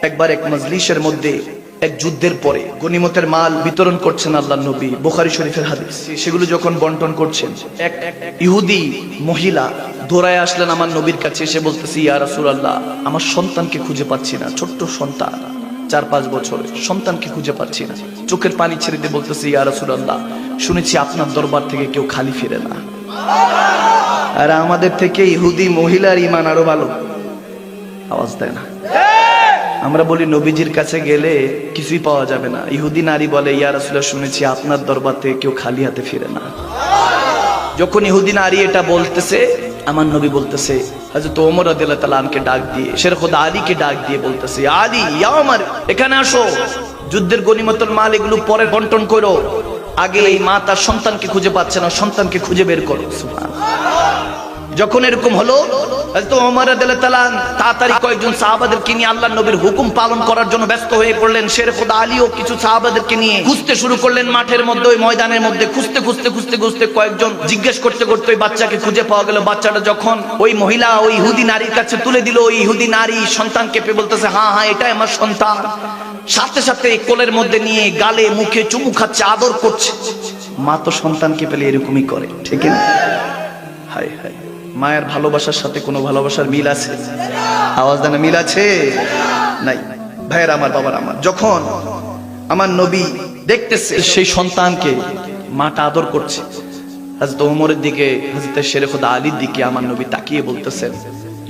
একবার এক মজলিসের মধ্যে এক যুদ্ধের পরে গনিমতের মাল বিতরণ করছেন আল্লাহর নবী, বুখারী শরীফের হাদিস। সেগুলো যখন বন্টন করছেন, এক ইহুদি মহিলা দৌড়ায় আসলেন আমার নবীর কাছে, এসে বলতেছে, ইয়া রাসূলুল্লাহ, আমার সন্তানকে খুঁজে পাচ্ছি না, ছোট্ট সন্তান, 4-5 বছরের সন্তানকে খুঁজে পাচ্ছি না। চোখের পানি ছেড়ে দিয়ে বলতেছে, ইয়া রাসূলুল্লাহ, শুনেছি আপনার দরবার থেকে কেউ খালি ফিরে না। আর আমাদের থেকে ইহুদি মহিলার ঈমান আরো ভালো, আওয়াজ দেয় না। আমরা বলি নবীজির কাছে গেলে কিছুই পাওয়া যাবে না। ইহুদি নারী বলে, ইয়া রাসূলুল্লাহ, শুনেছি আপনার দরবার থেকে কেউ খালি হাতে ফিরে না। যখন ইহুদি নারী এটা বলতেছে, আমার নবী বলতেছে, হযরত ওমর রাদিয়াল্লাহু তাআলা আনকে ডাক দিয়ে, শের খোদা আলীকে ডাক দিয়ে বলতেছে, আলী, ইয়া ওমর, এখানে আসো, যুদ্ধের গনিমতুল মাল এগুলো পরে বন্টন করো, আগে এই মা তার সন্তানকে খুঁজে পাচ্ছে না, সন্তানকে খুঁজে বের করো। সুবহানাল্লাহ। যখন এরকম হলো, হযরত ওমর রাদিয়াল্লাহু তাআলা তাড়াতাড়ি কয়েকজন সাহাবাদেরকে নিয়ে আল্লাহর নবীর হুকুম পালন করার জন্য ব্যস্ত হয়ে পড়লেন। শের খোদা আলীও কিছু সাহাবাদেরকে নিয়ে খুঁজতে শুরু করলেন মাঠের মধ্যে, ওই ময়দানের মধ্যে খুঁজতে খুঁজতে খুঁজতে খুঁজতে কয়েকজন জিজ্ঞেস করতে করতে ওই বাচ্চাকে খুঁজে পাওয়া গেল। বাচ্চাটা যখন ওই মহিলা ওই ইহুদি নারীর কাছে তুলে দিল, ওই ইহুদি নারী সন্তানকে পেয়ে বলতেছে, হ্যাঁ হ্যাঁ, এটাই আমার সন্তান। সাথে সাথে কোলের মধ্যে নিয়ে গালে মুখে চুমু খাচ্ছে, আদর করছে। মা তো সন্তানকে পেলে এরকমই করে, ঠিক না? হায় হায়, মায়ের ভালোবাসার সাথে কোনো ভালোবাসার মিল আছে? আওয়াজ দেন, মিল আছে? নাই। ভাইয়ের আমার, বাবার আমার, যখন আমার নবী দেখতেছে সেই সন্তানকে মাটা আদর করছে, হযরত ওমরের দিকে, হযরত শের খোদা আলীর দিকে আমার নবী তাকিয়ে বলতেছেন,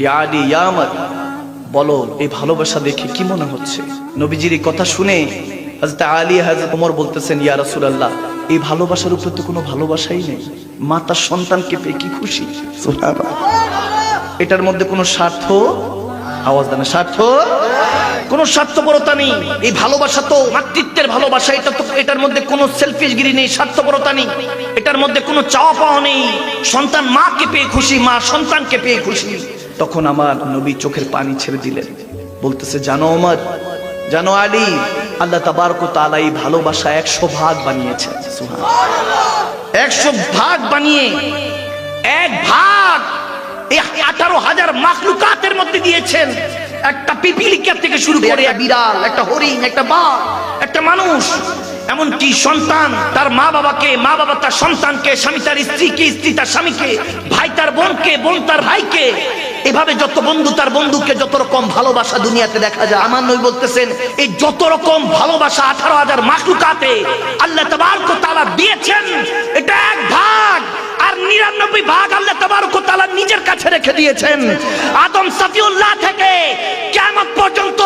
ইয়া আলী, ইয়া ওমর, বলো এই ভালোবাসা দেখে কি মনে হচ্ছে? নবীজির এই কথা শুনে হযরত আলী, হযরত ওমর বলতেছেন, ইয়া রাসূলুল্লাহ, এই ভালোবাসার উপর তো কোনো ভালোবাসাই নেই, মা তার সন্তানকে পেয়ে কি খুশি। সুবহানাল্লাহ। এটার মধ্যে কোনো স্বার্থ, আওয়াজ দেন, স্বার্থ, কোনো স্বার্থপরতা নেই। এই ভালোবাসা তো মাতৃত্বের ভালোবাসা, এটা তো, এটার মধ্যে কোনো সেলফিশগিরি নেই, স্বার্থপরতা নেই, এটার মধ্যে কোনো চাওয়া পাওয়া নেই। সন্তান মাকে পেয়ে খুশি, মা সন্তানকে পেয়ে খুশি। তখন আমার নবী চোখের পানি ছেড়ে দিলেন, বলতেছে, জানো ওমর, জানো আলী, আল্লাহ তাবারক ওয়া তাআলা এই ভালোবাসা 100 ভাগ বানিয়েছেন। সুবহানাল্লাহ। 100 ভাগ বানিয়ে এক ভাগ এই 18,000 মাখলুকাতের মধ্যে দিয়েছেন। একটা পিপিলিকা থেকে শুরু করে একটা বিড়াল, একটা হরিণ, একটা বাঘ, একটা মানুষ, এমনকি সন্তান তার মা বাবাকে, মা বাবা তার সন্তানকে, স্বামী তার স্ত্রীকে, স্ত্রী তার স্বামীকে, ভাই তার বোনকে, বোন তার ভাইকে, এভাবে যত বন্ধু তার বন্ধুকে, যত রকম ভালোবাসা দুনিয়াতে দেখা যায়। আমার নবী বলতেছেন, এই যত রকম ভালোবাসা 18,000 মাখলুকাতে আল্লাহ তাবারক ওয়া তাআলা দিয়েছেন, এটা এক ভাগ, আর 99 ভাগ আল্লাহ তাবারক ওয়া তাআলা নিজের কাছে রেখে দিয়েছেন। আদম সফিউল্লাহ থেকে কিয়ামত পর্যন্ত